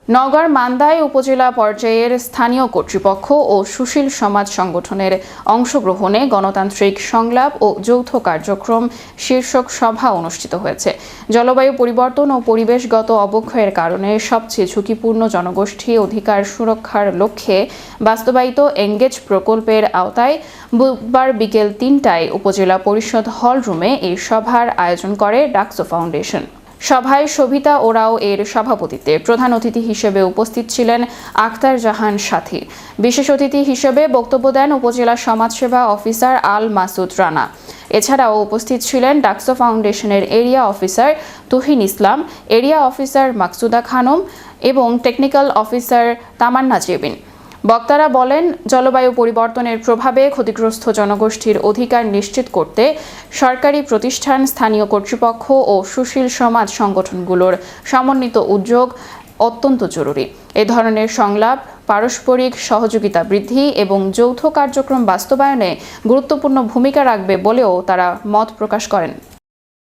নওগাঁর মান্দায় উপজেলা পর্যায়ের স্থানীয় কর্তৃপক্ষ ও সুশীল সমাজ সংগঠনের অংশগ্রহণে গণতান্ত্রিক সংলাপ ও যৌথ কার্যক্রম শীর্ষক সভা অনুষ্ঠিত হয়েছে। জলবায়ু পরিবর্তন ও পরিবেশগত অবক্ষয়ের কারণে সবচেয়ে ঝুঁকিপূর্ণ জনগোষ্ঠী অধিকার সুরক্ষার লক্ষ্যে বাস্তবায়িত এঙ্গেজ প্রকল্পের আওতায় বুধবার বিকেল ৩টায় উপজেলা পরিষদ হল রুমে এই সভার আয়োজন করে ডাকসু ফাউন্ডেশন। সভায় সবিতা ওরাও এর সভাপতিত্বে প্রধান অতিথি হিসেবে উপস্থিত ছিলেন আক্তার জাহান সাথী। বিশেষ অতিথি হিসেবে বক্তব্য দেন উপজেলা সমাজসেবা অফিসার আল মাসুদ রানা। এছাড়াও উপস্থিত ছিলেন ডাকসু ফাউন্ডেশনের এরিয়া অফিসার তুহিন ইসলাম, এরিয়া অফিসার মাকসুদা খানম এবং টেকনিক্যাল অফিসার তামান্না জেবিন। বক্তারা বলেন, জলবায়ু পরিবর্তনের প্রভাবে ক্ষতিগ্রস্ত জনগোষ্ঠীর অধিকার নিশ্চিত করতে সরকারি প্রতিষ্ঠান, স্থানীয় কর্তৃপক্ষ ও সুশীল সমাজ সংগঠনগুলোর সমন্বিত উদ্যোগ অত্যন্ত জরুরি। এ ধরনের সংলাপ পারস্পরিক সহযোগিতা বৃদ্ধি এবং যৌথ কার্যক্রম বাস্তবায়নে গুরুত্বপূর্ণ ভূমিকা রাখবে বলেও তারা মত প্রকাশ করেন।